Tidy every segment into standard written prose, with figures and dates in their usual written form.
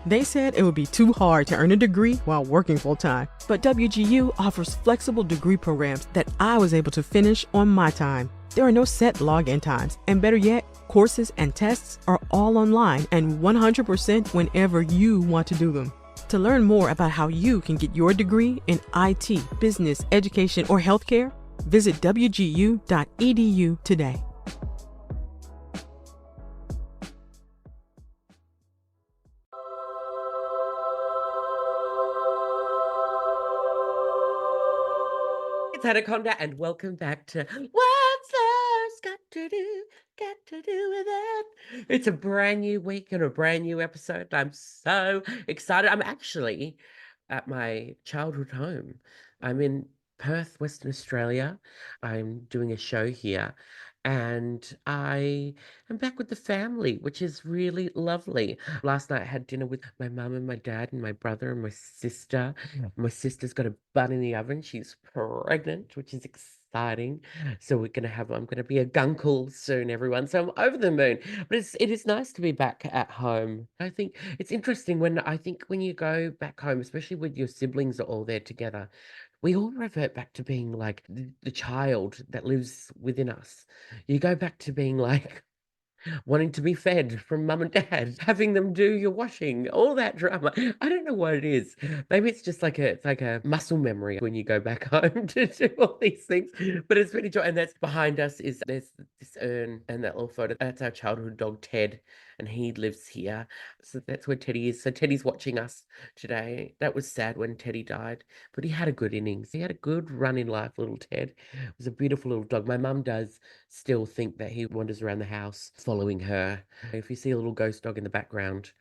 They said it would be too hard to earn a degree while working full-time, but WGU offers flexible degree programs that I was able to finish on my time. There are no set login times, and better yet, courses and tests are all online and 100% whenever you want to do them. To learn more about how you can get your degree in IT, business, education, or healthcare, visit wgu.edu today. It's Anaconda, and welcome back to What's Love's Got to Do with It. It's a brand new week and a brand new episode. I'm so excited. I'm actually at my childhood home. I'm in Perth, Western Australia. I'm doing a show here, and I am back with the family, which is really lovely. Last night I had dinner with my mum and my dad and my brother and my sister. My sister's got a bun in the oven. She's pregnant, which is exciting. So I'm gonna be a gunkle soon, everyone. So I'm over the moon. But it is nice to be back at home. I think it's interesting when you go back home, especially when your siblings are all there together, we all revert back to being like the child that lives within us. You go back to being like wanting to be fed from mum and dad, having them do your washing, all that drama. I don't know what it is. Maybe it's like a muscle memory when you go back home to do all these things. But it's really joy. And that's behind us is there's this urn and that little photo. That's our childhood dog Ted, and he lives here. So that's where Teddy is. So Teddy's watching us today. That was sad when Teddy died, but he had a good innings. He had a good run in life, little Ted. It was a beautiful little dog. My mum does still think that he wanders around the house following her. If you see a little ghost dog in the background,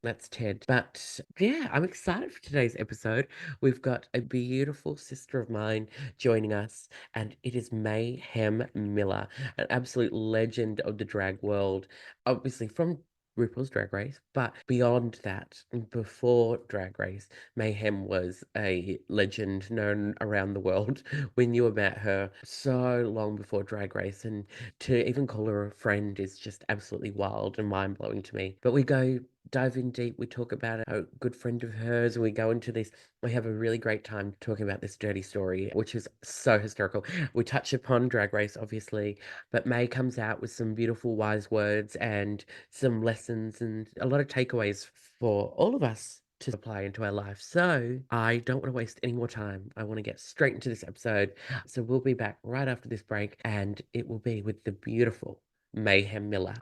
that's Ted. But yeah, I'm excited for today's episode. We've got a beautiful sister of mine joining us, and it is Mayhem Miller, an absolute legend of the drag world, obviously from RuPaul's Drag Race, but beyond that, before Drag Race, Mayhem was a legend known around the world. We knew about her so long before Drag Race, and to even call her a friend is just absolutely wild and mind-blowing to me. But we dive in deep. We talk about a good friend of hers, and we go into this. We have a really great time talking about this dirty story, which is so hysterical. We touch upon Drag Race, obviously, but May comes out with some beautiful wise words and some lessons and a lot of takeaways for all of us to apply into our life. So I don't want to waste any more time. I want to get straight into this episode. So we'll be back right after this break, and it will be with the beautiful Mayhem Miller.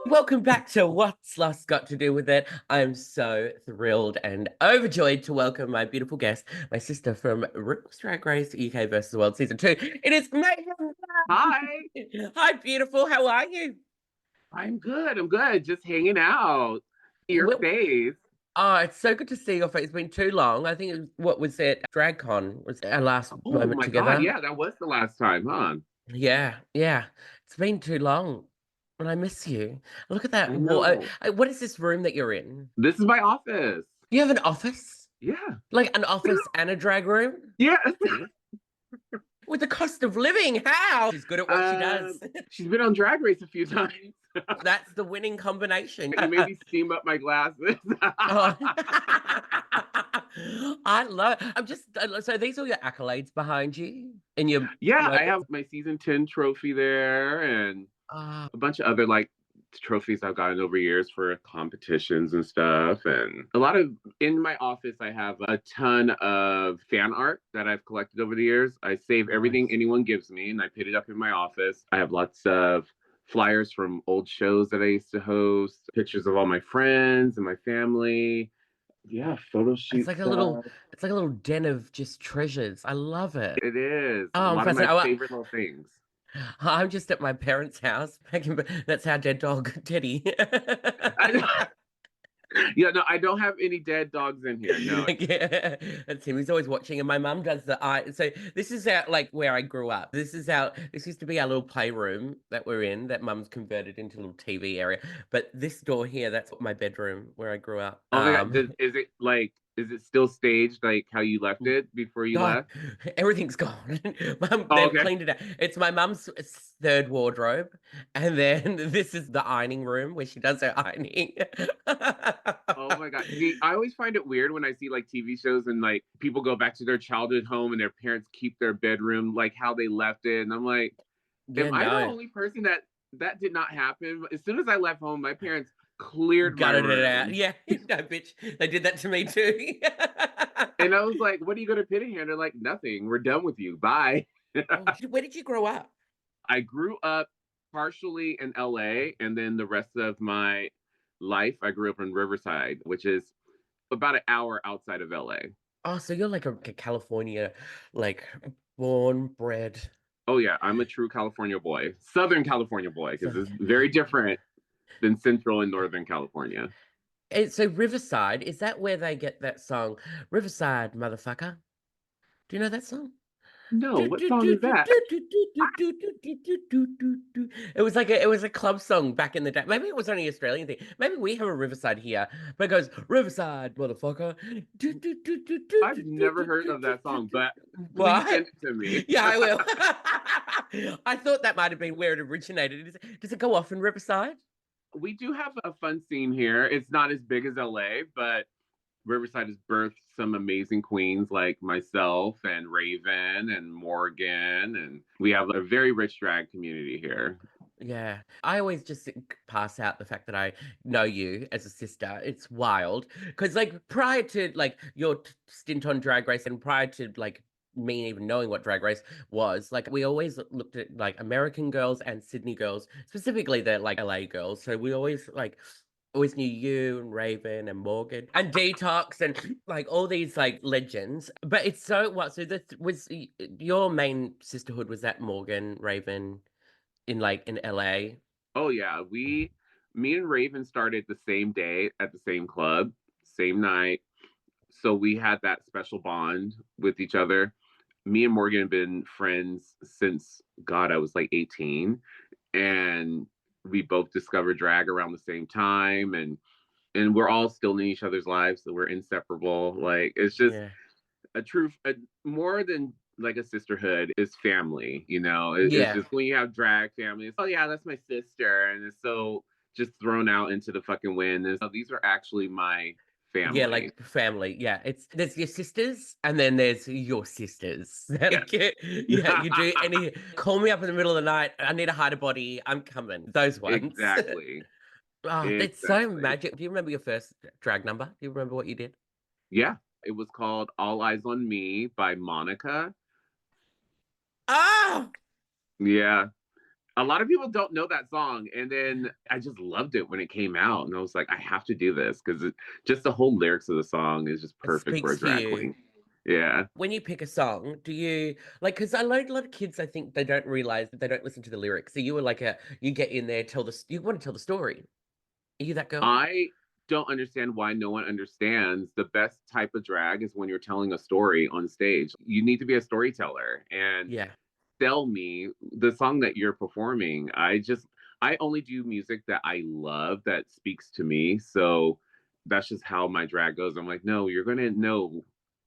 Welcome back to What's Lust Got to Do with It. I'm so thrilled and overjoyed to welcome my beautiful guest, my sister from RuPaul's Drag Race UK versus the World Season 2. It is Mayhem. Hi. Hi, beautiful. How are you? I'm good. I'm good. Just hanging out. Your face. Oh, it's so good to see your face. It's been too long. I think what was it? DragCon was our last Oh moment my together. God. Yeah, that was the last time, huh? Yeah. It's been too long. And I miss you. Look at that I wall. know. What is this room that you're in? This is my office. You have an office? Yeah. Like an office and a drag room? Yeah. With the cost of living, how? She's good at what she does. She's been on Drag Race a few times. That's the winning combination. You made me steam up my glasses. Oh. I love it. So these are your accolades behind you in your Yeah, I have my season 10 trophy there and a bunch of other like trophies I've gotten over years for competitions and stuff. And in my office, I have a ton of fan art that I've collected over the years. I save everything anyone gives me and I put it up in my office. I have lots of flyers from old shows that I used to host, pictures of all my friends and my family. Yeah, photo shoots. It's like a little den of just treasures. I love it. It is. Oh, A I'm lot of my fascinated. favorite little things. I'm just at my parents' house. That's our dead dog, Teddy. Yeah, no, I don't have any dead dogs in here. No. Yeah, that's him. He's always watching, and my mum does the eye. So this is where I grew up. This used to be our little playroom that we're in. That mum's converted into a little TV area. But this door here, that's my bedroom where I grew up. Oh my God, is it like Is it still staged like how you left it before you God, left? everything's gone. Oh, They've okay. cleaned it out. It's my mum's third wardrobe, and then this is the ironing room where she does her ironing. Oh my God. See, I always find it weird when I see like TV shows and like people go back to their childhood home and their parents keep their bedroom like how they left it. And I'm like, Yeah, am I the no, only person that did not happen? As soon as I left home, my parents cleared my gutted it out. room. Yeah, no, bitch, they did that to me too. And I was like, what are you going to put in here? And they're like, nothing. We're done with you. Bye. Oh, where did you grow up? I grew up partially in LA, and then the rest of my life, I grew up in Riverside, which is about an hour outside of LA. Oh, so you're like a California, like born, bred. Oh, yeah, I'm a true California boy, Southern California boy, because So, it's very different than Central and Northern California. so Riverside, is that where they get that song, Riverside, motherfucker? Do you know that song? No, Do, what do, song do, is do, that? do, do, do, do, do, do, do, do, do, do. It was a club song back in the day. Maybe it was only an Australian thing. Maybe we have a Riverside here, but it goes Riverside, motherfucker. Do, do, do, do, do, I've do, do, never do, heard do, of do, that do, song, do. but please What? send it to me. Yeah, I will. I thought that might have been where it originated. Does it go off in Riverside? We do have a fun scene here. It's not as big as LA, but Riverside has birthed some amazing queens like myself and Raven and Morgan, and we have a very rich drag community here. Yeah, I always just pass out the fact that I know you as a sister. It's wild because, like, prior to like your stint on Drag Race and prior to like me even knowing what Drag Race was, like, we always looked at like American girls and Sydney girls, specifically the like LA girls. So we always knew you and Raven and Morgan and Detox and like all these like legends. But it's so what? So that was your main sisterhood was that Morgan, Raven in like in LA. Oh yeah, me and Raven started the same day at the same club, same night. So we had that special bond with each other. Me and Morgan have been friends since God, I was like 18, and we both discovered drag around the same time, and we're all still in each other's lives, so we're inseparable. Like it's just Yeah. more than like a sisterhood is family, it's Yeah. just when you have drag family, it's, oh yeah, that's my sister, and it's so just thrown out into the fucking wind, and so these are actually my Yeah, family. like family. Yeah. It's there's your sisters and then there's your sisters. Yes. Like, yeah, you do any call me up in the middle of the night. I need a hider body. I'm coming. Those ones. Exactly. Oh, that's so Exactly. magic. Do you remember your first drag number? Do you remember what you did? Yeah, it was called All Eyes on Me by Monica. Oh, Yeah, a lot of people don't know that song, and then I just loved it when it came out, and I was like, I have to do this because just the whole lyrics of the song is just it perfect for speaks a to drag you. queen. Yeah. When you pick a song, do you like? Because I learned a lot of kids. I think they don't realize that they don't listen to the lyrics. So you were like you get in there, you want to tell the story. Are you that girl? I don't understand why no one understands the best type of drag is when you're telling a story on stage. You need to be a storyteller and Yeah. sell me the song that you're performing. I only do music that I love that speaks to me. So that's just how my drag goes. I'm like, no, you're gonna know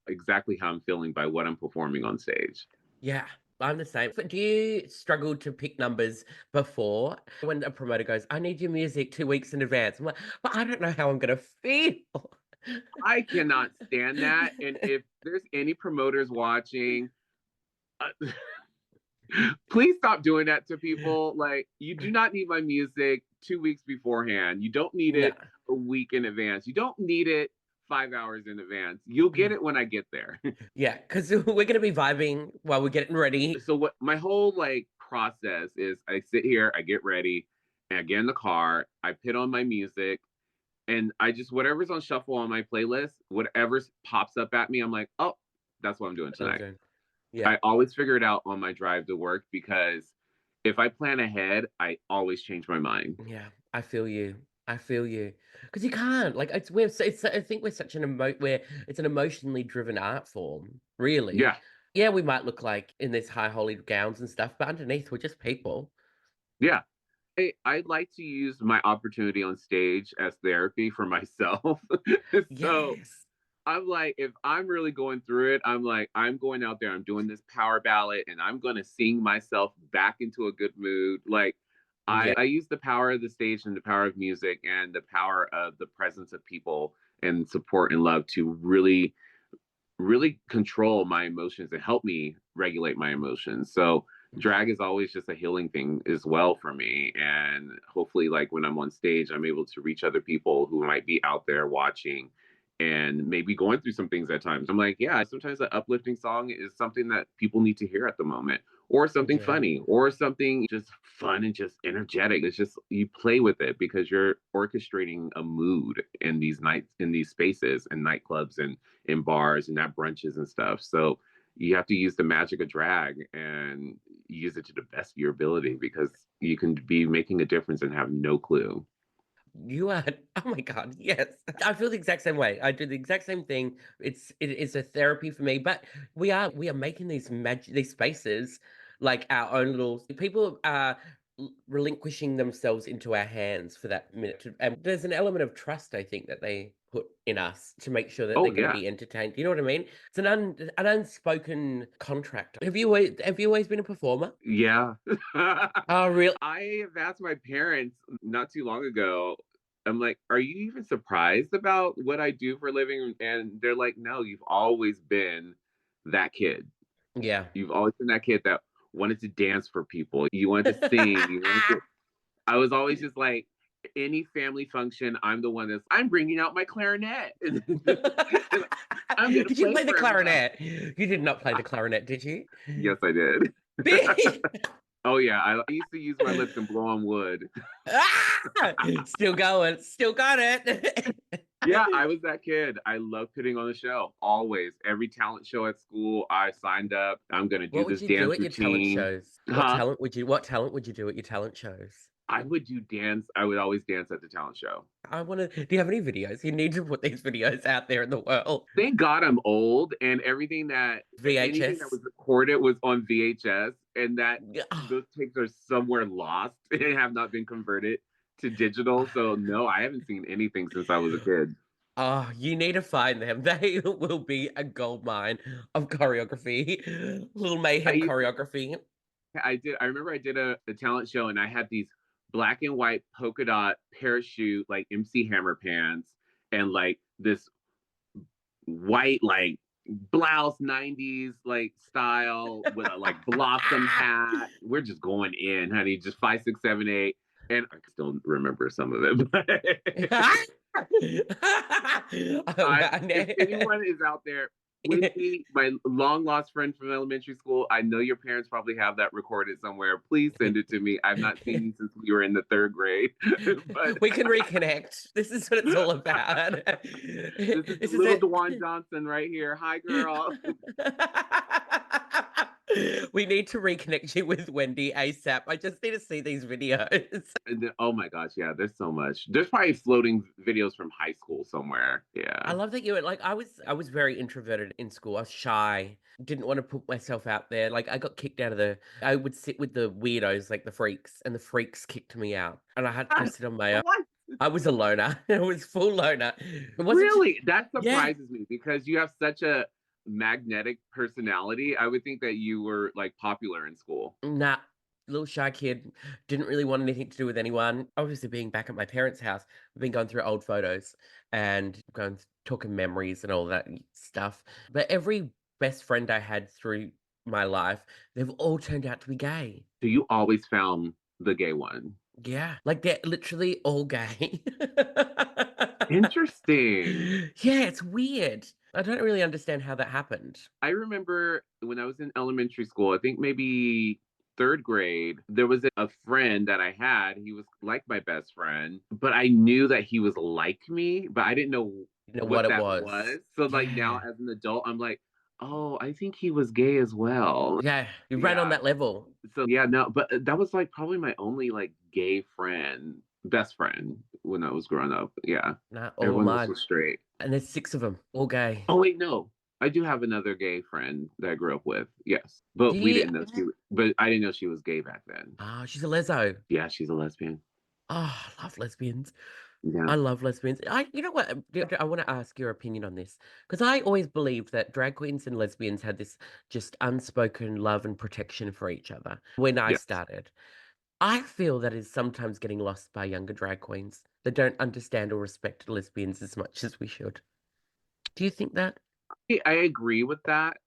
exactly how I'm feeling by what I'm performing on stage. Yeah, I'm the same. But do you struggle to pick numbers before when a promoter goes, I need your music 2 weeks in advance? I'm like, but I don't know how I'm gonna feel. I cannot stand that. And if there's any promoters watching, uh, please stop doing that to people. Like, you do not need my music 2 weeks beforehand. You don't need No. it a week in advance. You don't need it 5 hours in advance. You'll get it when I get there. Yeah, because we're gonna be vibing while we're getting ready. So what my whole like process is, I sit here, I get ready, and I get in the car, I put on my music, and I just whatever's on shuffle on my playlist, whatever pops up at me, I'm like, oh, that's what I'm doing tonight. Yeah, I always figure it out on my drive to work because if I plan ahead, I always change my mind. yeah, I feel you. I feel you. Because you can't like it's I think we're such where it's an emotionally driven art form, really. Yeah, Yeah, we might look like in these high holy gowns and stuff, but underneath we're just people. yeah. I like to use my opportunity on stage as therapy for myself. So Yes. I'm like, if I'm really going through it, I'm like, I'm going out there, I'm doing this power ballad, and I'm gonna sing myself back into a good mood. Like Yeah. I use the power of the stage and the power of music and the power of the presence of people and support and love to really control my emotions and help me regulate my emotions. So drag is always just a healing thing as well for me. And hopefully, like when I'm on stage, I'm able to reach other people who might be out there watching and maybe going through some things at times. I'm like, yeah, sometimes an uplifting song is something that people need to hear at the moment, or something Yeah. funny, or something just fun and just energetic. It's just you play with it because you're orchestrating a mood in these nights, in these spaces and nightclubs and in bars and at brunches and stuff. So you have to use the magic of drag and use it to the best of your ability because you can be making a difference and have no clue. You are, oh my God, yes. I feel the exact same way. I do the exact same thing. It is a therapy for me, but we are making these spaces like our own little people are relinquishing themselves into our hands for that minute. And there's an element of trust, I think, that they put in us to make sure that Oh they're going to yeah. be entertained. You know what I mean? It's an unspoken contract. Have you always been a performer? Yeah. Oh, really? I have asked my parents not too long ago. I'm like, are you even surprised about what I do for a living? And they're like, no, you've always been that kid. Yeah. You've always been that kid that wanted to dance for people. You wanted to sing. You wanted to. I was always just like, any family function, I'm the one I'm bringing out my clarinet. I'm going to Did you play play the for everybody. clarinet? You did not play the clarinet, did you? Yes, I did. Oh, yeah. I used to use my lips and blow on wood. Ah! Still going, still got it. Yeah, I was that kid. I love putting on a show. Always. Every talent show at school, I signed up. I'm going to do What would this you do dance at your talent routine. shows? Huh? What talent would you do at your talent shows? I would do dance. I would always dance at the talent show. I want to. Do you have any videos? You need to put these videos out there in the world. Thank God I'm old and anything that VHS. was recorded was on VHS and that Oh, those tapes are somewhere lost and have not been converted to digital. So no, I haven't seen anything since I was a kid. oh, you need to find them. They will be a gold mine of choreography, little I mayhem used to, choreography. I remember I did a talent show and I had these black and white polka dot parachute like MC Hammer pants and like this white like blouse 90s like style with a like blossom hat. We're just going in, honey. Just 5, 6, 7, 8. And I still remember some of it. But if anyone is out there, Wendy, my long lost friend from elementary school, I know your parents probably have that recorded somewhere. Please send it to me. I've not seen you since we were in the third grade. But We can reconnect. This is what it's all about. this is This is little it. Dewan Johnson right here. Hi, girl. We need to reconnect you with Wendy ASAP. I just need to see these videos. And then, oh my gosh, yeah, there's so much. There's probably floating videos from high school somewhere. I Yeah. love that you were like I was very introverted in school. I was shy, didn't want to put myself out there. Like I got kicked out of the I would sit with the weirdos, like the freaks, and the freaks kicked me out. And I had to go sit on my own. What? I was a loner. I was full loner. It wasn't Really? That yeah. surprises me because you have such a magnetic personality. I would think that you were like popular in school. Nah, little shy kid, didn't really want anything to do with anyone. Obviously, being back at my parents' house, we've been going through old photos and going talking memories and all that stuff. But every best friend I had through my life, they've all turned out to be gay. So you always found the gay one. Yeah, like they're literally all gay. Interesting. Yeah, it's weird. I don't really understand how that happened. I remember when I was in elementary school, I think maybe third grade, there was a friend that I had. He was like my best friend, but I knew that he was like me, but I didn't know You know what what it that was. was. So, like, now Yeah. as an adult, I'm like, oh, I think he was gay as well. Yeah, you ran on Yeah. that level. So, yeah, no, but that was like probably my only like gay friend, best friend when I was growing up. Yeah. Nah, all of Everyone else mine. was straight. And there's 6 of them, all gay. Oh, wait, no. I do have another gay friend that I grew up with. Yes. But Do we you? didn't know but I didn't know she was gay back then. Oh, she's a leso. Yeah, she's a lesbian. Oh, I love lesbians. Yeah. I love lesbians. You know what? I want to ask your opinion on this because I always believed that drag queens and lesbians had this just unspoken love and protection for each other when I Yes. started. I feel that is sometimes getting lost by younger drag queens that don't understand or respect lesbians as much as we should. Do you think that? I agree with that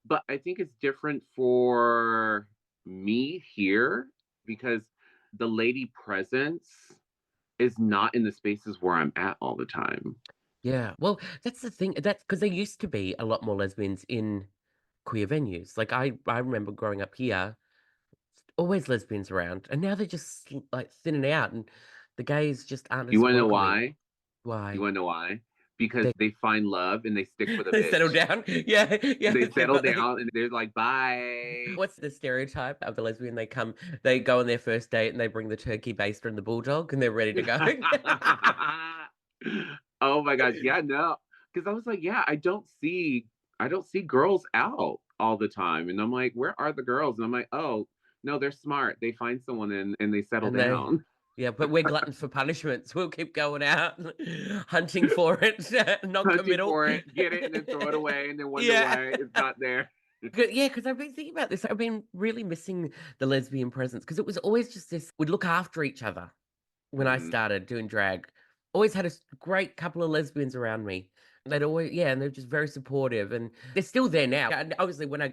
but I think it's different for me here because the lady presence is not in the spaces where I'm at all the time. Yeah. Well, that's the thing. That's because there used to be a lot more lesbians in queer venues. Like I remember growing up here, always lesbians around, and now they're just like thinning out, and the gays just aren't You as want to know welcoming. why? You Why? want to know why? Because They they find love and they stick for the they settle bitch. down. Yeah, yeah. They They've settle got down and they're like, bye. what's the stereotype of the lesbian? They go on their first date and they bring the turkey baster and the bulldog, and they're ready to go. Oh my gosh. Yeah, no. Because I was like, yeah, I don't see girls out all the time. And I'm like, where are the girls? And I'm like, oh, no, they're smart. They find someone and they settle And they, down. yeah, but we're gluttons for punishments. We'll keep going out hunting for it, Hunting non-committal. for it, get it, and then throw it away, and then wonder Yeah. why it's not there. Yeah, because I've been thinking about this. I've been really missing the lesbian presence because it was always just this, we'd look after each other when I Mhm. started doing drag. Always had a great couple of lesbians around me. They'd always, yeah, and they're just very supportive and they're still there now. And obviously, when I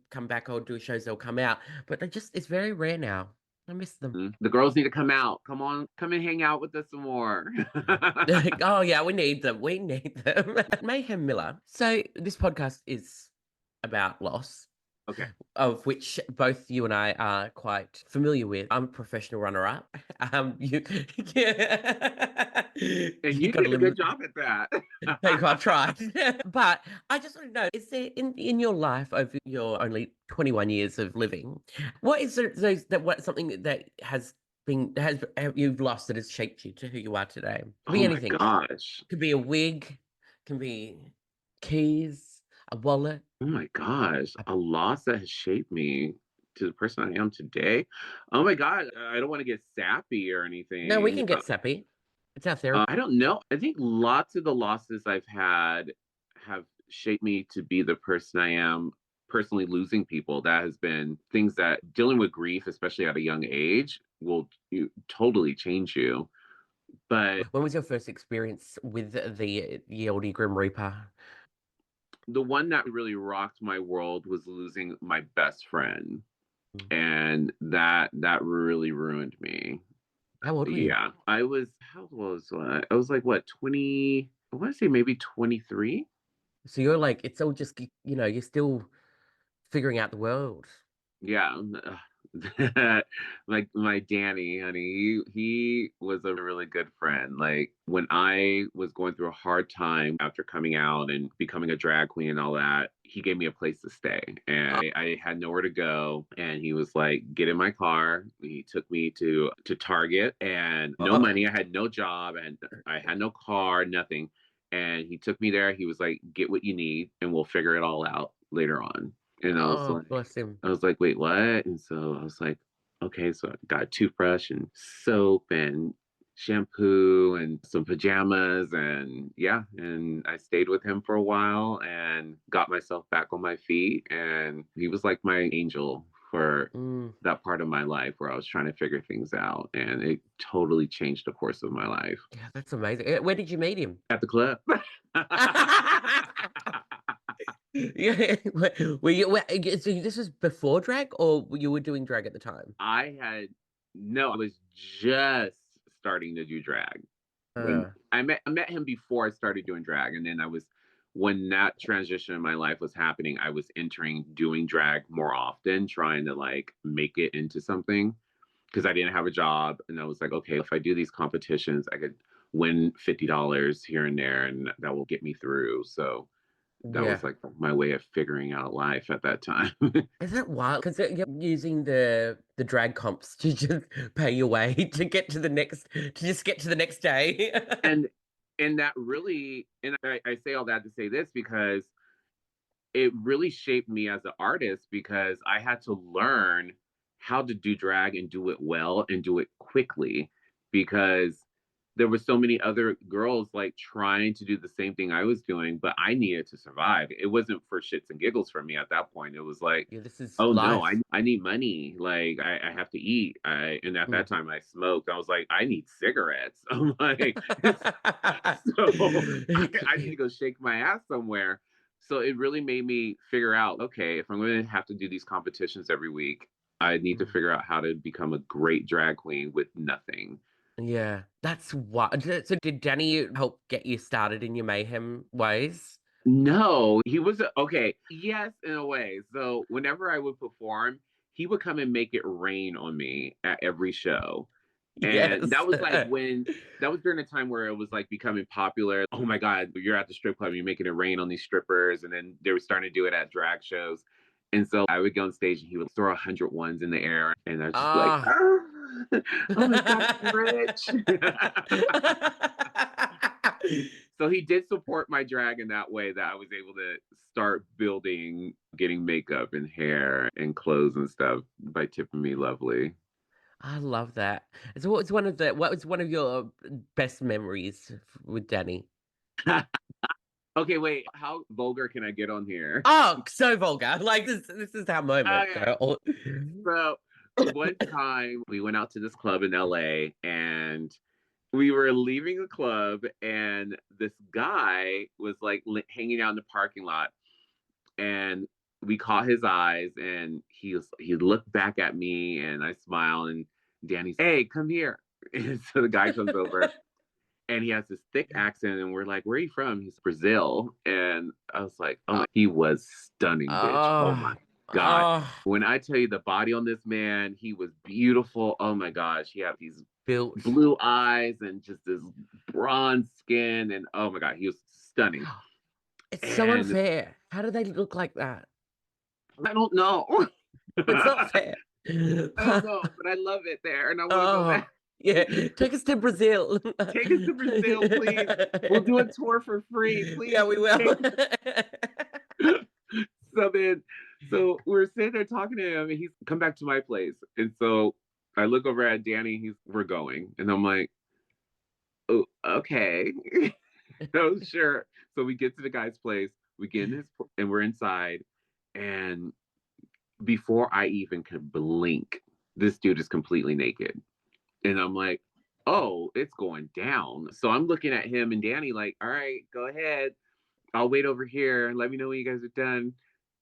come back, I'll do shows, they'll come out, but it's very rare now. I miss them. The girls need to come out. Come on, come and hang out with us some more. Oh, yeah, we need them. We need them. Mayhem Miller. So, this podcast is about loss, Okay. of which both you and I are quite familiar with. I'm a professional runner-up. You, yeah, And you you got a did a little. good job at that. Thank you, I tried. But I just want to know, is there in your life over your only 21 years of living, what is those that what something that has you've lost that has shaped you to who you are today? Could Oh be my anything. gosh. Could be a wig, can be keys, a wallet. Oh my gosh. A loss that has shaped me to the person I am today. Oh my God. I don't want to get sappy or No, we anything. can get sappy. It's our therapy. I don't know. I think lots of the losses I've had have shaped me to be the person I am. Personally, losing people, that has been things that dealing with grief, especially at a young age, will totally change you. But When was your first experience with the Yeldy Grim Reaper? the one that really rocked my world was losing my best friend, and that really ruined me. How old were you? Yeah, I was. How old was I? I was like what 20. I want to say maybe 23. So you're like, it's all just, you're still figuring out the world. Yeah. Like my Danny, honey, he was a really good friend. Like when I was going through a hard time after coming out and becoming a drag queen and all that, he gave me a place to stay. And I had nowhere to go. And he was like, get in my car. He took me to Target and no money. I had no job and I had no car, nothing. And he took me there. He was like, get what you need and we'll figure it all out later on. And Oh, bless him. I was like, wait, what? And so I was like, okay, so I got a toothbrush and soap and shampoo and some pajamas and yeah, and I stayed with him for a while and got myself back on my feet and he was like my angel for that part of my life where I was trying to figure things out and it totally changed the course of my life. Yeah, that's amazing. Where did you meet him? At the club. Yeah. So this was before drag or you were doing drag at the time? I was just starting to do drag. When I met him before I started doing drag, and then when that transition in my life was happening, I was entering doing drag more often, trying to like make it into something because I didn't have a job, and I was like, okay, if I do these competitions, I could win $50 here and there, and that will get me through. So that Yeah. was like my way of figuring out life at that time. Isn't it wild? Because you're using the drag comps to just pay your way to just get to the next day. and that really, and I say all that to say this because it really shaped me as an artist because I had to learn how to do drag and do it well and do it quickly because there were so many other girls like trying to do the same thing I was doing, but I needed to survive. It wasn't for shits and giggles for me at that point. It was like, Yeah, this is oh no, life. I need money. Like I have to eat. And at that time I smoked. I was like, I need cigarettes. I'm like, so I need to go shake my ass somewhere. So it really made me figure out, okay, if I'm going to have to do these competitions every week, I need to figure out how to become a great drag queen with nothing. Yeah, that's what. So did Danny help get you started in your mayhem ways? No, he was okay. Yes, in a way. So whenever I would perform, he would come and make it rain on me at every show. And Yes. that was during a time where it was like becoming popular. Oh my God, you're at the strip club, you're making it rain on these strippers. And then they were starting to do it at drag shows. And so I would go on stage and he would throw 100 ones in the air. And I'd just be like, Ah. oh, oh my God, I'm rich. So he did support my drag in that way that I was able to start building, getting makeup and hair and clothes and stuff by tipping me lovely. I love that. So what was one of your best memories with Danny? Okay, wait. How vulgar can I get on here? Oh, so vulgar. Like this is our moment, Okay. girl. So one time we went out to this club in LA and we were leaving the club and this guy was like hanging out in the parking lot and we caught his eyes and he looked back at me and I smiled and Danny's, hey, come here. And so the guy comes over and he has this thick accent and we're like, where are you from? He's Brazil. And I was like, oh, he was stunning, bitch. Oh my Oh, God. oh, When I tell you the body on this man, he was beautiful. Oh my gosh. He had these built. blue eyes and just this bronze skin. And oh my God, he was stunning. It's so And unfair. How do they look like that? I don't know. It's not I fair. don't know, but I love it there and I want to go Oh, back. yeah. Take us to Brazil. Take us to Brazil, please. We'll do a tour for free. Yeah, Please we just will. take so then so we're sitting there talking to him and he's come back to my place. And so I look over at Danny, we're going. And I'm like, oh, okay. Oh, sure. So we get to the guy's place, we get in and we're inside. And before I even could blink, this dude is completely naked. And I'm like, oh, it's going down. So I'm looking at him and Danny like, all right, go ahead. I'll wait over here. Let me know when you guys are done.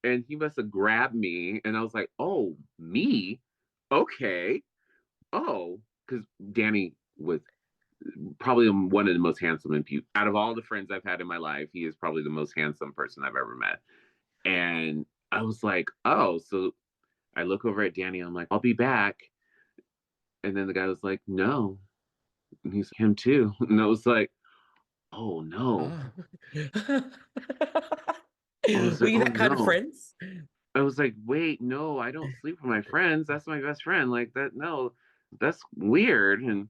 And he must have grabbed me. And I was like, oh, me? Okay. Oh, because Danny was probably one of the most handsome and out of all the friends I've had in my life, he is probably the most handsome person I've ever met. And I was like, oh, so I look over at Danny. I'm like, I'll be back. And then the guy was like, no. And he's him too. And I was like, oh no. Oh. I was Were like, you oh that kind of no. friends? I was like, wait, no, I don't sleep with my friends. That's my best friend. Like that, no, that's weird. And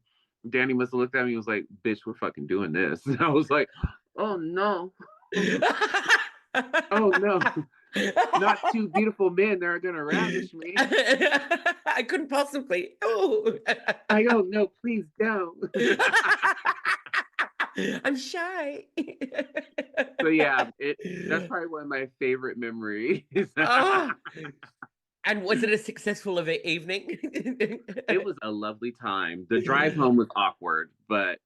Danny must have looked at me and was like, bitch, we're fucking doing this. And I was like, oh no. Oh no. Not two beautiful men that are gonna ravish me. I couldn't possibly. Oh. I don't know, please don't. I'm shy. So yeah, that's probably one of my favorite memories. Oh. And was it a successful evening? It was a lovely time. The drive home was awkward, but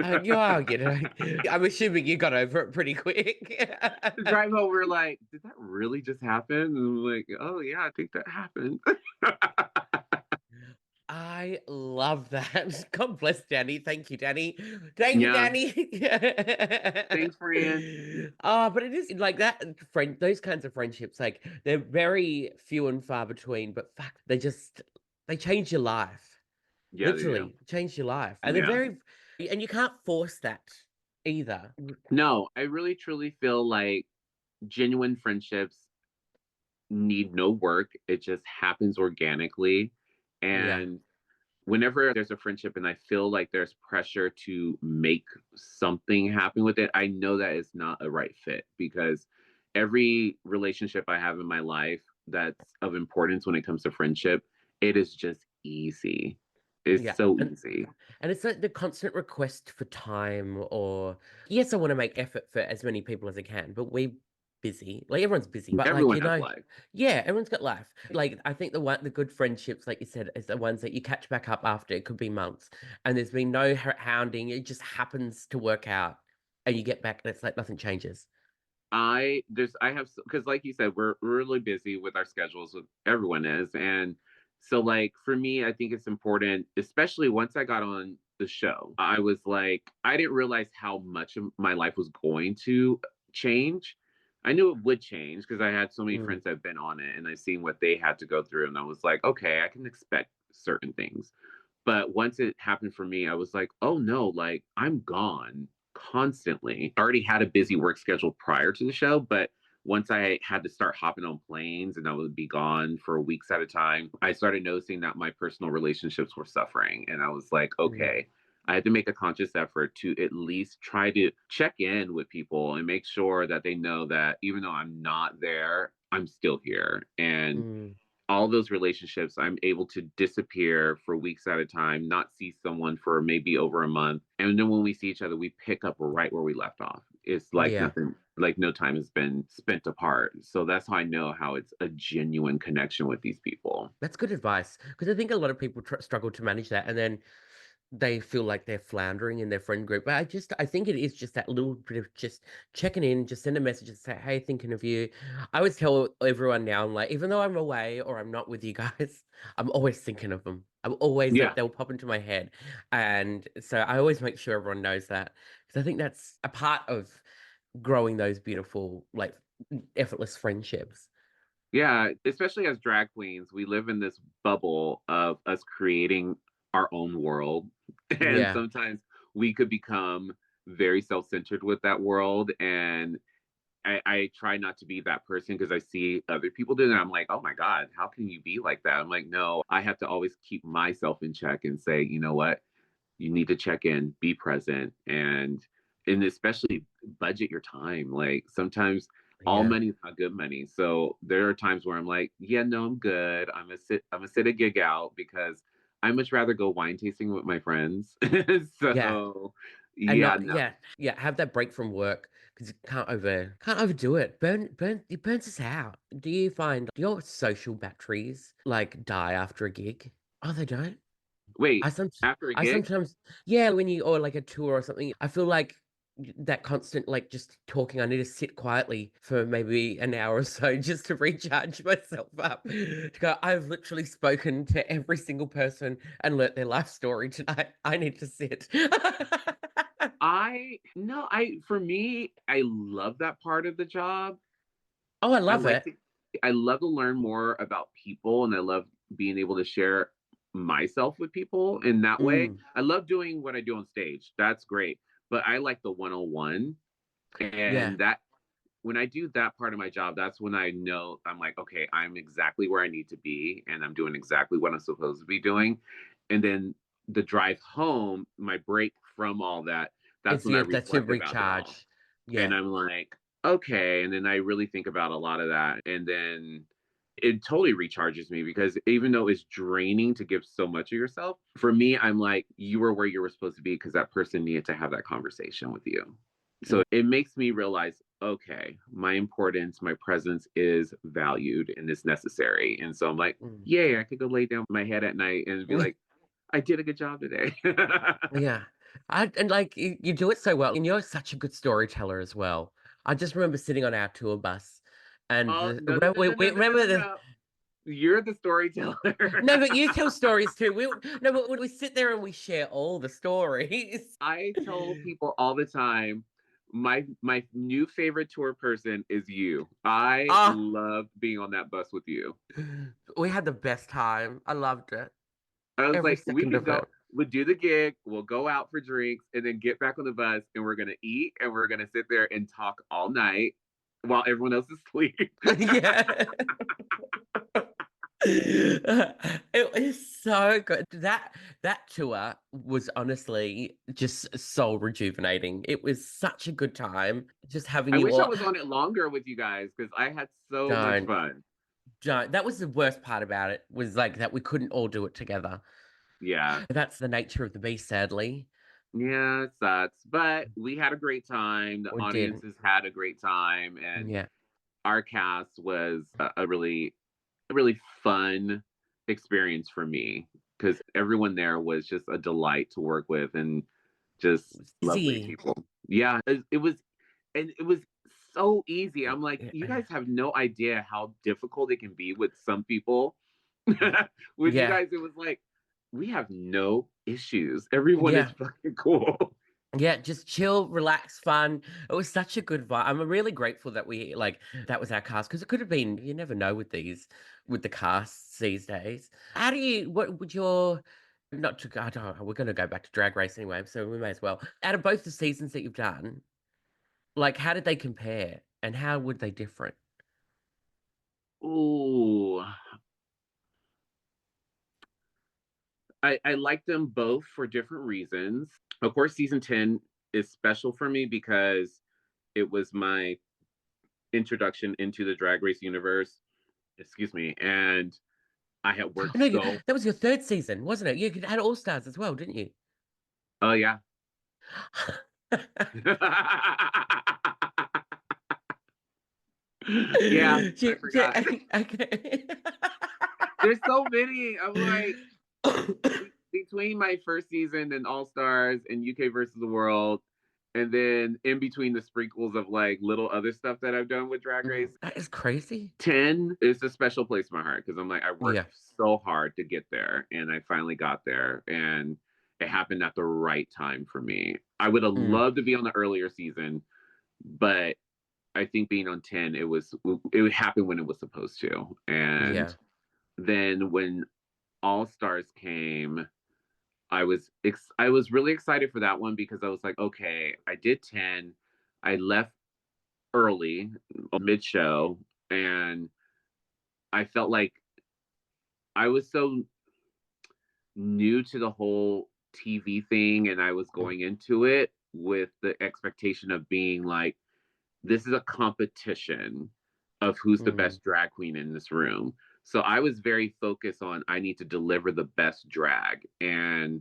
I'm assuming you got over it pretty quick. the drive home, we're like, did that really just happen? And we're like, oh yeah, I think that happened. I love that. God bless Danny. Thank you, Danny. Thank you, Yeah. Danny. Thanks, Fran. But it is like that friend, those kinds of friendships, like they're very few and far between, but fuck, they change your life. Yeah, they do. Literally change your life. And they're Yeah. very and you can't force that either. No, I really truly feel like genuine friendships need no work. It just happens organically. Yeah. And whenever there's a friendship and I feel like there's pressure to make something happen with it, I know that it's not a right fit because every relationship I have in my life that's of importance when it comes to friendship, it is just easy. It's Yeah. so easy. And it's like the constant request for time, or yes, I want to make effort for as many people as I can, but we're busy. Like everyone's busy, but like, Everyone has life. yeah, everyone's got life. Like I think the good friendships, like you said, is the ones that you catch back up after. It could be months, and there's been no hounding. It just happens to work out, and you get back, and it's like nothing changes. I have, because like you said, we're really busy with our schedules, with everyone is. And so like for me, I think it's important, especially once I got on the show, I was like, I didn't realize how much of my life was going to change. I knew it would change because I had so many Mm, friends that have been on it and I've seen what they had to go through, and I was like, okay, I can expect certain things. But once it happened for me, I was like, oh no, like I'm gone constantly. I already had a busy work schedule prior to the show, but once I had to start hopping on planes and I would be gone for weeks at a time, I started noticing that my personal relationships were suffering. And I was like, mm, okay, I had to make a conscious effort to at least try to check in with people and make sure that they know that even though I'm not there, I'm still here. And mm. all those relationships, I'm able to disappear for weeks at a time, not see someone for maybe over a month. And then when we see each other, we pick up right where we left off. It's like Yeah. nothing, like no time has been spent apart. So that's how I know how it's a genuine connection with these people. That's good advice because I think a lot of people struggle to manage that, and then they feel like they're floundering in their friend group. But I think it is just that little bit of just checking in, just send a message and say, "Hey, thinking of you." I always tell everyone now, I'm like, even though I'm away or I'm not with you guys, I'm always thinking of them. I'm always like, Yeah. they'll pop into my head, and so I always make sure everyone knows that because I think that's a part of growing those beautiful, like effortless friendships. Yeah. Especially as drag queens, we live in this bubble of us creating our own world. And Yeah. sometimes we could become very self centered with that world. And I try not to be that person because I see other people doing it. I'm like, oh my God, how can you be like that? I'm like, no, I have to always keep myself in check and say, you know what? You need to check in, be present, and especially budget your time. Like sometimes all Yeah. money is not good money. So there are times where I'm like, yeah, no, I'm good. I'm gonna sit a gig out because I much rather go wine tasting with my friends. Yeah. So And yeah, not, no. yeah, yeah, have that break from work because you can't overdo it. It burns us out. Do you find your social batteries like die after a gig? Oh, they don't. Wait, I some after a I gig? sometimes, yeah, when you, or like a tour or something, I feel like that constant like just talking, I need to sit quietly for maybe an hour or so just to recharge myself up. To go, I've literally spoken to every single person and learnt their life story tonight. I need to sit. I no, I for me, I love that part of the job. Oh, I I love like it. to I love to learn more about people and I love being able to share myself with people in that way. Mm, I love doing what I do on stage. That's great. But I like the one-on-one, yeah. and that when I do that part of my job, that's when I know I'm like, okay, I'm exactly where I need to be and I'm doing exactly what I'm supposed to be doing. And then the drive home, my break from all that, that's It's when I that's your reflect about it all. recharge. And Yeah. I'm like, okay. And then I really think about a lot of that. And then it totally recharges me because even though it's draining to give so much of yourself, for me, I'm like, you were where you were supposed to be because that person needed to have that conversation with you. Mm, So it makes me realize, okay, my importance, my presence is valued and is necessary. And so I'm like, mm. yay, I could go lay down my head at night and be like, I did a good job today. Yeah. And like you do it so well, and you're such a good storyteller as well. I just remember sitting on our tour bus, and Oh, no, no, no, no, we no, no, no, remember no, the no. You're the storyteller. no, but you tell stories too. No, but when we sit there and we share all the stories. I tell people all the time, my new favorite tour person is you. I Ah, love being on that bus with you. we had the best time. I loved it. I was Every like, we second can of go, it. we'll do the gig, we'll go out for drinks, and then get back on the bus, and we're gonna eat, and we're gonna sit there and talk all night while everyone else is asleep. Yeah. It was so good. That tour was honestly just so rejuvenating. It was such a good time just having I you wish I all. was on it longer with you guys because I had so much Don't, fun. don't. That was the worst part about it, was like that we couldn't all do it together. Yeah. That's the nature of the beast, sadly. Yeah, it sucks. But we had a great time. The We did. audiences had a great time. And Yeah. our cast was a really fun experience for me because everyone there was just a delight to work with and just lovely Easy. people. Yeah, it was, and it was so easy. I'm like, you Yeah. guys have no idea how difficult it can be with some people. With you Yeah. guys, it was like, we have no issues. Everyone is Yeah. fucking cool. Yeah, just chill, relax, fun. It was such a good vibe. I'm really grateful that that was our cast because it could have been, you never know with the casts these days. What would your, not to, I don't know, we're going to go back to Drag Race anyway, so we may as well. Out of both the seasons that you've done, like, how did they compare and how would they different? Ooh, I like them both for different reasons. Of course, season 10 is special for me because it was my introduction into the Drag Race universe. Excuse me. And I had worked No, so. that was your third season, wasn't it? You had All Stars as well, didn't you? Oh, yeah. Yeah, I forgot. Okay. There's so many. I'm like, between my first season and All Stars and UK versus the World, and then in between the sprinkles of like little other stuff that I've done with Drag Race, That is crazy. 10 is a special place in my heart because I'm like, I worked Yeah. so hard to get there and I finally got there and it happened at the right time for me. I would have loved to be on the earlier season, but I think being on 10, it would happen when it was supposed to. And Yeah. then when All Stars came, I was really excited for that one because I was like, okay, I did 10. I left early, mid show, and I felt like I was so new to the whole TV thing and I was going into it with the expectation of being like, this is a competition of who's the best drag queen in this room. So I was very focused on I need to deliver the best drag. And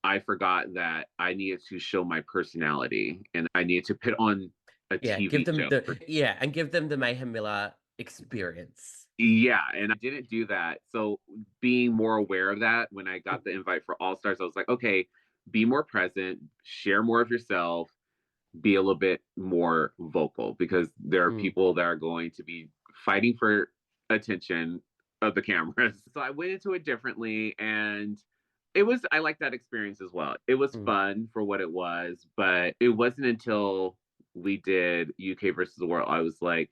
I forgot that I needed to show my personality and I needed to put on a Yeah. TV show. And give them the Mayhem Miller experience. Yeah, and I didn't do that. So being more aware of that when I got the invite for All Stars, I was like, okay, be more present, share more of yourself, be a little bit more vocal because there are people that are going to be fighting for attention of the cameras. So I went into it differently and I like that experience as well. It was fun for what it was, but it wasn't until we did UK versus the world I was like,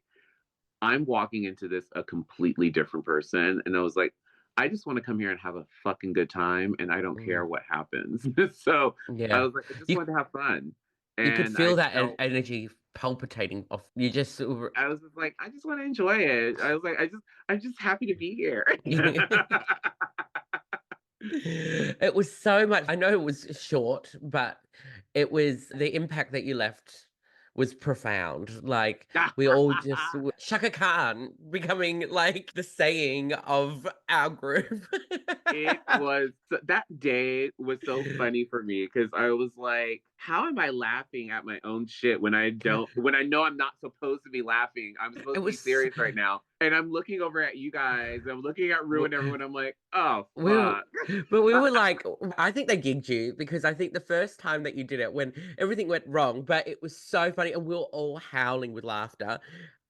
I'm walking into this a completely different person. And I was like, I just want to come here and have a fucking good time and I don't care what happens. So I Yeah. was like, I just wanted to have fun. You could And feel that energy palpitating off. You just I was just like, I just want to enjoy it. I was like, I'm just happy to be here. It was so much. I know it was short, but it was the impact that you left was profound. Like we all just Shaka Khan becoming like the saying of our group. It was that day was so funny for me because I was like, how am I laughing at my own shit when I know I'm not supposed to be laughing? I'm supposed It to be was serious right now. And I'm looking over at you guys. I'm looking at Rue and everyone. I'm like, oh we fuck. but we were like, I think they gigged you because I think the first time that you did it when everything went wrong, but it was so funny and we were all howling with laughter.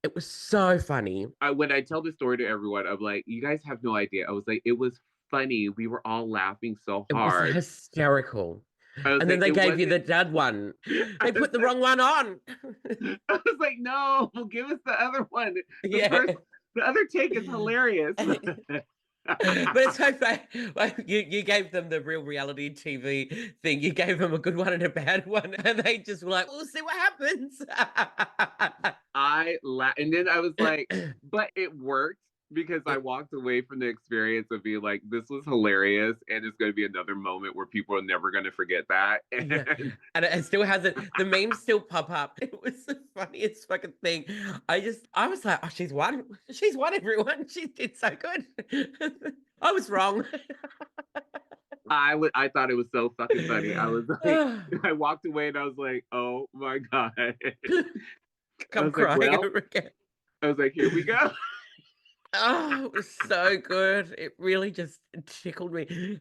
It was so funny. When I tell the story to everyone, I'm like, you guys have no idea. I was like, it was funny. We were all laughing so It was hard. hysterical. I was And then like, they it gave you wasn't. the dad one. I They was put the like, wrong one on. I was like, no, give us the other one. Yeah. The other take is hilarious. But it's so funny. Like, you gave them the real reality TV thing. You gave them a good one and a bad one, and they just were like, "We'll see what happens." And then I was like, but it worked because I walked away from the experience of being like, this was hilarious, and it's going to be another moment where people are never going to forget that. Yeah. And it still hasn't. The memes still pop up. It was the funniest fucking thing. I was like, oh, she's won. She's won, everyone. She did so good. I was wrong. I thought it was so fucking funny. I was like, I walked away and I was like, oh my God. I I'm was like, crying well, over again. I was like, here we go. Oh, it was so good. It really just tickled me.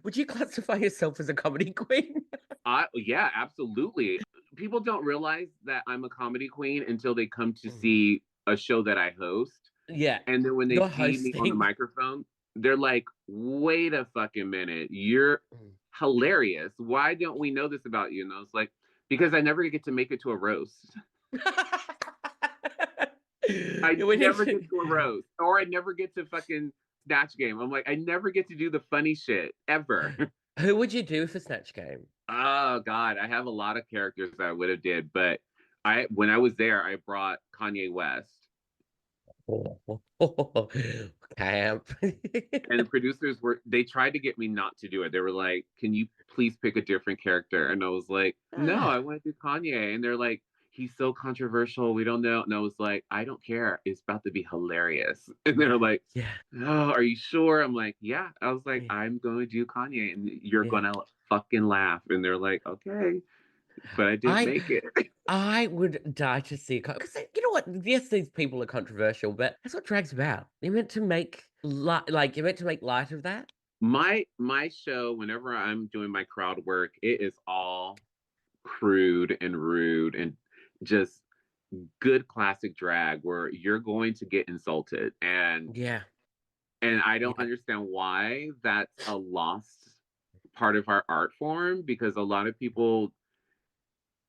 Would you classify yourself as a comedy queen? Yeah, absolutely. People don't realize that I'm a comedy queen until they come to Mm. see a show that I host. Yeah. And then when they You're see me on the hosting. microphone, they're like, wait a fucking minute. You're hilarious. Why don't we know this about you? And I was like, because I never get to make it to a roast. I never get to a roast. Or I never get to fucking Snatch Game. I'm like, I never get to do the funny shit ever. Who would you do for Snatch Game? Oh God, I have a lot of characters that I would have did, but when I was there, I brought Kanye West. Camp. And the producers they tried to get me not to do it. They were like, can you please pick a different character? And I was like, no, I want to do Kanye. And they're like, he's so controversial. We don't know. And I was like, I don't care. It's about to be hilarious. And they're like, Yeah. oh, are you sure? I'm like, yeah. I was like, Yeah. I'm going to do Kanye and you're Yeah. going to fucking laugh. And they're like, okay. But I didn't make it. I would die to see because you know what? Yes, these people are controversial, but that's what drag's about. You're meant to make you're meant to make light of that. My show, whenever I'm doing my crowd work, it is all crude and rude and just good classic drag where you're going to get insulted. And I don't understand why that's a lost part of our art form, because a lot of people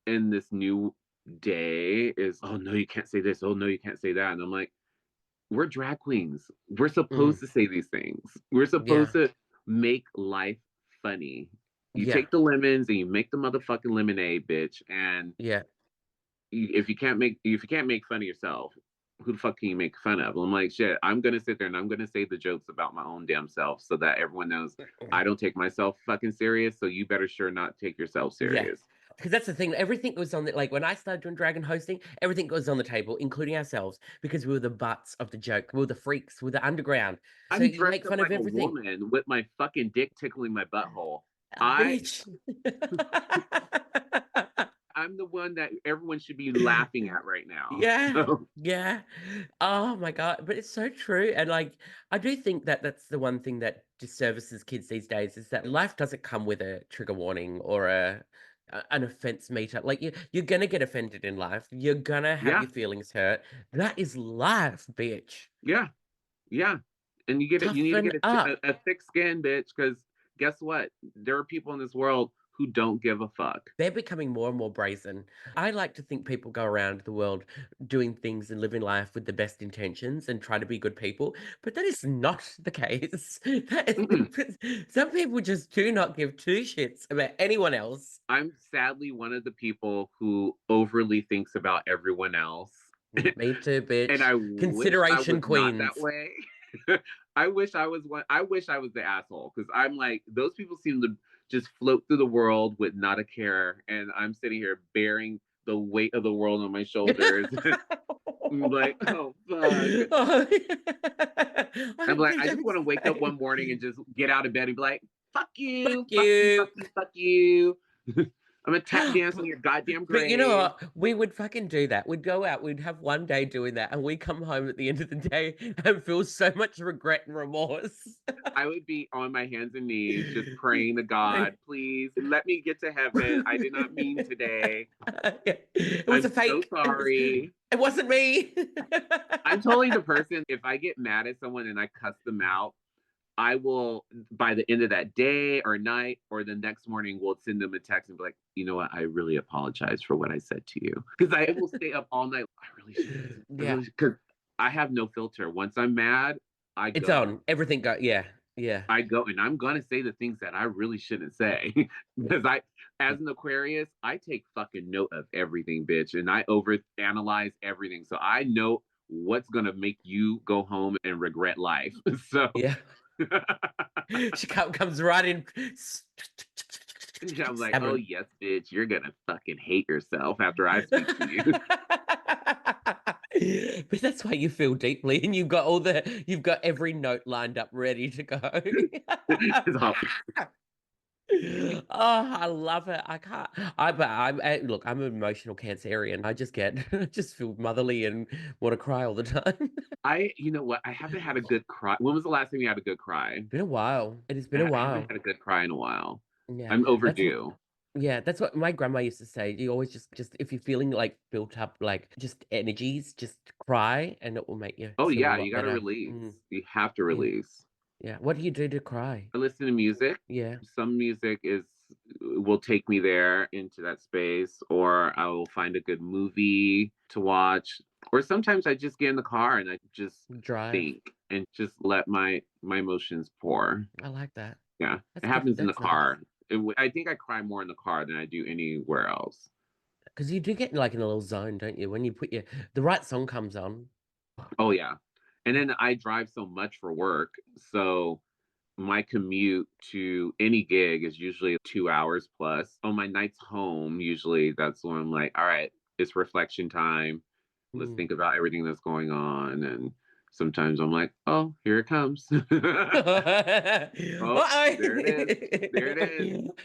in this new day is, oh no, you can't say this, oh no, you can't say that. And I'm like, we're drag queens. We're supposed to say these things. We're supposed to make life funny. You take the lemons and you make the motherfucking lemonade, bitch. And if you can't make fun of yourself, who the fuck can you make fun of? I'm like, shit, I'm gonna sit there and I'm gonna say the jokes about my own damn self so that everyone knows I don't take myself fucking serious. So you better sure not take yourself serious. Because that's the thing. Everything was on the, like when I started doing drag and hosting, everything was on the table, including ourselves, because we were the butts of the joke. We were the freaks. We were the underground. So I'm you make fun of everything. A woman with my fucking dick tickling my butthole. Bitch. I'm the one that everyone should be laughing at right now. Yeah. Oh my God. But it's so true. And like, I do think that that's the one thing that disservices kids these days is that life doesn't come with a trigger warning or an offense meter. Like you're gonna get offended in life. You're gonna have your feelings hurt. That is life, bitch. Yeah. And you need to get a thick skin, bitch, because guess what? There are people in this world who don't give a fuck. They're becoming more and more brazen. I like to think people go around the world doing things and living life with the best intentions and try to be good people, but that is not the case. Some people just do not give two shits about anyone else. I'm sadly one of the people who overly thinks about everyone else. Me too, bitch. And I consideration wish I was queens not that way. I wish I was one. I wish I was the asshole, because I'm like, those people seem to just float through the world with not a care, and I'm sitting here bearing the weight of the world on my shoulders. I'm like, oh fuck. I'm like, I just want to wake up one morning and just get out of bed and be like, fuck you, fuck you. I'm gonna tap dance on your goddamn grave. But you know what? We would fucking do that. We'd go out, we'd have one day doing that, and we come home at the end of the day and feel so much regret and remorse. I would be on my hands and knees just praying to God, please let me get to heaven. I did not mean today. It was a fake. So sorry. It wasn't me. I'm totally the person, if I get mad at someone and I cuss them out, I will, by the end of that day or night or the next morning, we'll send them a text and be like, you know what? I really apologize for what I said to you. Because I will stay up all night. I really should. Because I have no filter. Once I'm mad, it's on. Everything go. Yeah. I go, and I'm going to say the things that I really shouldn't say. Because as an Aquarius, I take fucking note of everything, bitch. And I overanalyze everything. So I know what's going to make you go home and regret life. So. Yeah. She comes right in. I'm like, oh yes, bitch, you're gonna fucking hate yourself after I speak to you. But that's why you feel deeply, and you've got every note lined up, ready to go. Oh, I love it. I can't. Look, I'm an emotional Cancerian. I just I just feel motherly and want to cry all the time. You know what? I haven't had a good cry. When was the last time you had a good cry? Been a while. It has been a I haven't while. had a good cry in a while. Yeah, I'm that's overdue. yeah, that's what my grandma used to say. You always just if you're feeling like built up, like just energies, just cry, and it will make you Oh feel a yeah, lot you got to better. release. You have to Yeah, release. yeah. What do you do to cry? I listen to music. Yeah. Some music is will take me there into that space, or I will find a good movie to watch. Or sometimes I just get in the car and I just Drive. think and just let my emotions pour. I like that. Yeah, it That's good. happens in the That's nice. car. I think I cry more in the car than I do anywhere else. Because you do get like in a little zone, don't you? When you put the right song comes on. Oh yeah. And then I drive so much for work. So my commute to any gig is usually 2 hours plus. On my nights home, usually that's when I'm like, all right, it's reflection time. Let's Mm. think about everything that's going on. And sometimes I'm like, oh, here it comes. Oh, there it is. There it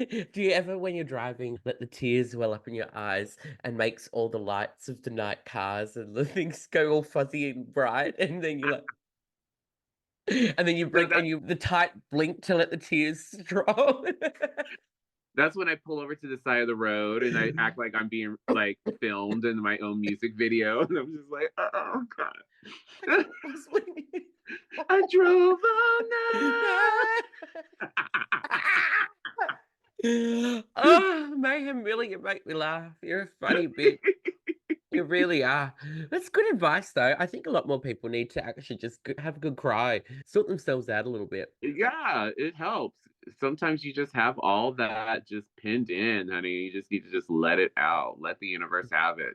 is. Do you ever, when you're driving, let the tears well up in your eyes and makes all the lights of the night cars and the things go all fuzzy and bright, and then you're like, and then you No, bring and you the tight blink to let the tears drop. that's when I pull over to the side of the road and I act like I'm being like filmed in my own music video. And I'm just like, oh God. I drove all night. Oh, Mayhem Miller, you make me laugh. You're a funny bitch. You really are. That's good advice, though. I think a lot more people need to actually just have a good cry, sort themselves out a little bit. Yeah, it helps. Sometimes you just have all that just pinned in, honey. You just need to just let it out. Let the universe have it.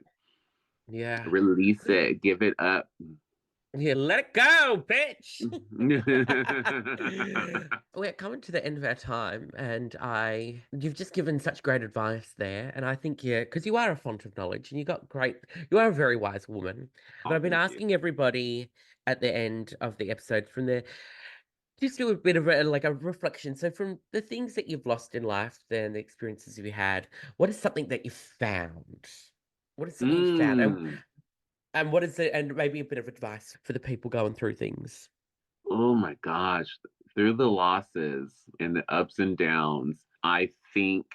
Yeah. Release it. Give it up. Yeah, let it go, bitch. We're coming to the end of our time, and you've just given such great advice there. And I think, yeah, because you are a font of knowledge and you are a very wise woman. But Oh, I've been thank you. asking everybody at the end of the episode from there, just do a bit of like a reflection. So, from the things that you've lost in life, then the experiences you had, what is something that you found? What is something you found? Mm. And what is it? And maybe a bit of advice for the people going through things. Oh my gosh. Through the losses and the ups and downs, I think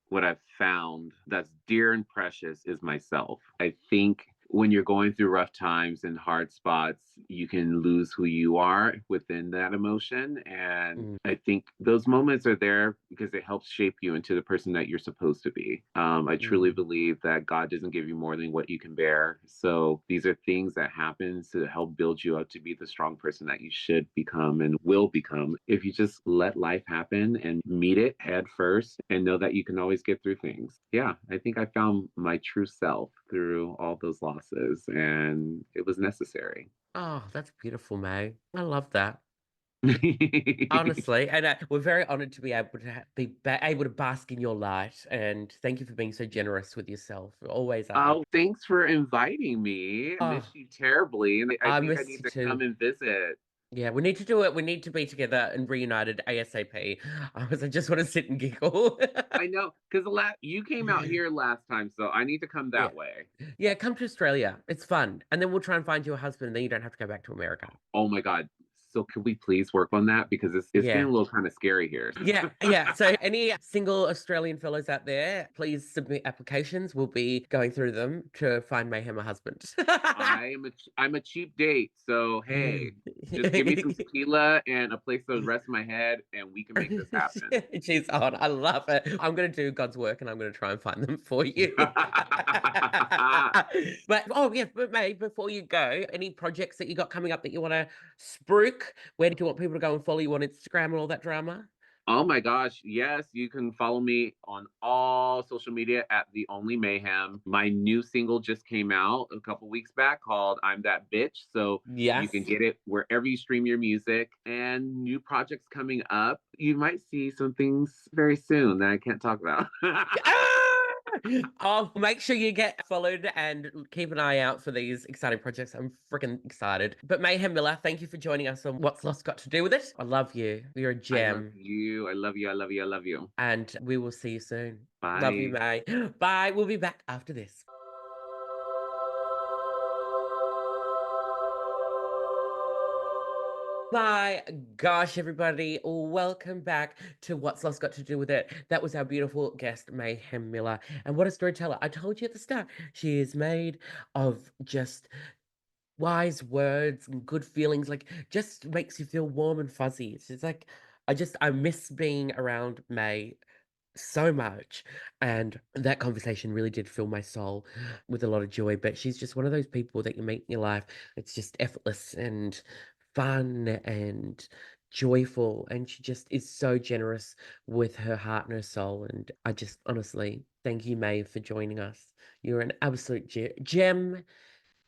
what I've found that's dear and precious is myself. I think when you're going through rough times and hard spots, you can lose who you are within that emotion. And Mm, I think those moments are there because it helps shape you into the person that you're supposed to be. I truly mm. believe that God doesn't give you more than what you can bear. So these are things that happen to help build you up to be the strong person that you should become and will become if you just let life happen and meet it head first and know that you can always get through things. Yeah, I think I found my true self through all those losses and it was necessary. Oh, that's beautiful, May. I love that. Honestly, and we're very honored to be able to able to bask in your light. And thank you for being so generous with yourself. You always are. Oh, thanks for inviting me. I miss Oh, you terribly. And I I think I miss need you to too. come and visit. Yeah, we need to do it. We need to be together and reunited ASAP. I just want to sit and giggle. I know, because you came out here last time, so I need to come Yeah. that way. Yeah, come to Australia. It's fun. And then we'll try and find you a husband, and then you don't have to go back to America. Oh my God. So could we please work on that? Because it's getting Yeah. a little kind of scary here. Yeah, yeah. So any single Australian fellows out there, please submit applications. We'll be going through them to find Mayhem a husband. I'm a cheap date, so hey, just give me some tequila and a place to rest my head, and we can make this happen. She's on. I love it. I'm going to do God's work and I'm going to try and find them for you. But oh yeah, but May, before you go, any projects that you got coming up that you want to spruik? Where do you want people to go and follow you on Instagram and all that drama? Oh my gosh. Yes, you can follow me on all social media at The Only Mayhem. My new single just came out a couple weeks back called I'm That Bitch. So you can Yes. get it wherever you stream your music and new projects coming up. You might see some things very soon that I can't talk about. Ah! Oh, make sure you get followed and keep an eye out for these exciting projects. I'm freaking excited. But Mayhem Miller, thank you for joining us on What's Lost Got to Do with It. I love you. You're a I love gem. you. I love you. I love you. I love you. And we will see you soon. Love you, Bye. May. Bye. We'll be back after this. My gosh, everybody, welcome back to What's Lost Got to Do with It. That was our beautiful guest, Mayhem Miller. And what a storyteller. I told you at the start, she is made of just wise words and good feelings, like just makes you feel warm and fuzzy. It's just like, I miss being around May so much. And that conversation really did fill my soul with a lot of joy. But she's just one of those people that you meet in your life. It's just effortless and fun and joyful. And she just is so generous with her heart and her soul. And I just honestly thank you, May, for joining us. You're an absolute gem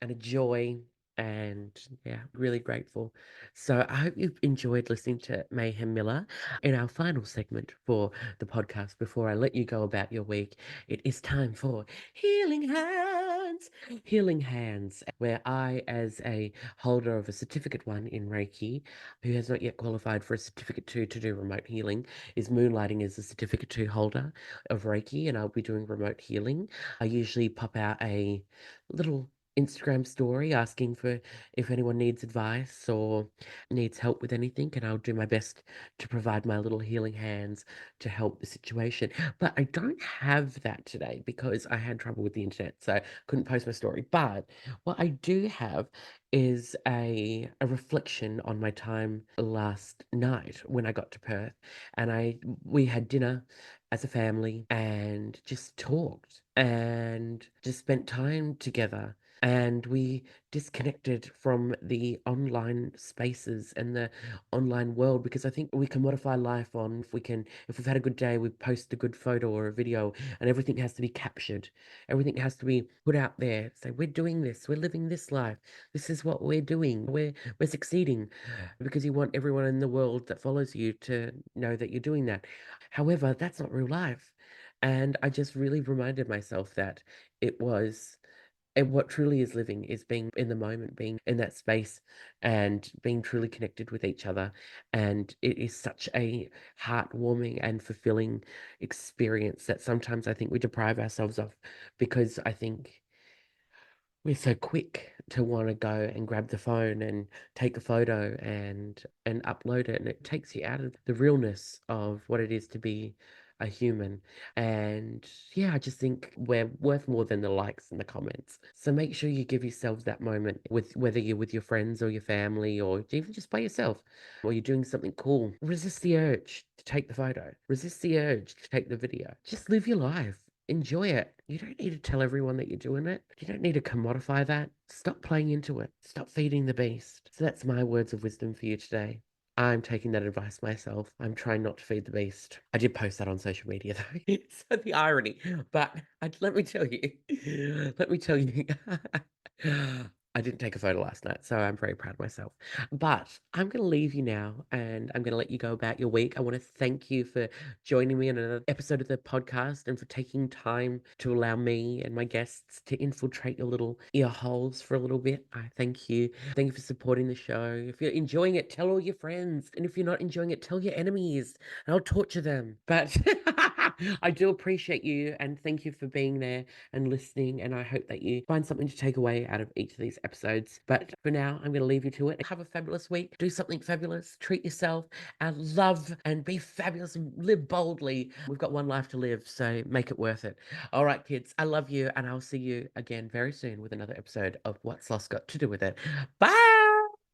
and a joy. And yeah, really grateful. So I hope you've enjoyed listening to Mayhem Miller. In our final segment for the podcast, before I let you go about your week, it is time for Healing Hands. Healing Hands, where I, as a holder of a certificate 1 in Reiki, who has not yet qualified for a certificate 2 to do remote healing, is moonlighting as a certificate 2 holder of Reiki, and I'll be doing remote healing. I usually pop out a little Instagram story asking for if anyone needs advice or needs help with anything, and I'll do my best to provide my little healing hands to help the situation. But I don't have that today because I had trouble with the internet, so I couldn't post my story. But what I do have is a reflection on my time last night when I got to Perth, and we had dinner as a family and just talked and just spent time together, and we disconnected from the online spaces and the online world, because I think we can modify life on, if we've had a good day, we post a good photo or a video, and everything has to be captured, everything has to be put out there, say we're doing this, we're living this life, this is what we're doing, we're succeeding, because you want everyone in the world that follows you to know that you're doing that. However, that's not real life. And I just really reminded myself that it was, and what truly is living is being in the moment, being in that space and being truly connected with each other. And it is such a heartwarming and fulfilling experience that sometimes I think we deprive ourselves of, because I think we're so quick to want to go and grab the phone and take a photo and upload it, and it takes you out of the realness of what it is to be a human. And yeah, I just think we're worth more than the likes and the comments. So make sure you give yourselves that moment, with whether you're with your friends or your family or even just by yourself, or you're doing something cool. Resist the urge to take the photo, resist the urge to take the video. Just live your life. Enjoy it. You don't need to tell everyone that you're doing it. You don't need to commodify that. Stop playing into it. Stop feeding the beast. So that's my words of wisdom for you today. I'm taking that advice myself. I'm trying not to feed the beast. I did post that on social media though. So the irony. But let me tell you, let me tell you, I didn't take a photo last night, so I'm very proud of myself. But I'm going to leave you now and I'm going to let you go about your week. I want to thank you for joining me in another episode of the podcast and for taking time to allow me and my guests to infiltrate your little ear holes for a little bit. I thank you. Thank you for supporting the show. If you're enjoying it, tell all your friends. And if you're not enjoying it, tell your enemies and I'll torture them. But I do appreciate you and thank you for being there and listening. And I hope that you find something to take away out of each of these episodes. But for now, I'm going to leave you to it. Have a fabulous week. Do something fabulous. Treat yourself and love and be fabulous and live boldly. We've got one life to live, so make it worth it. All right, kids, I love you, and I'll see you again very soon with another episode of What's Lost Got to Do with It. Bye.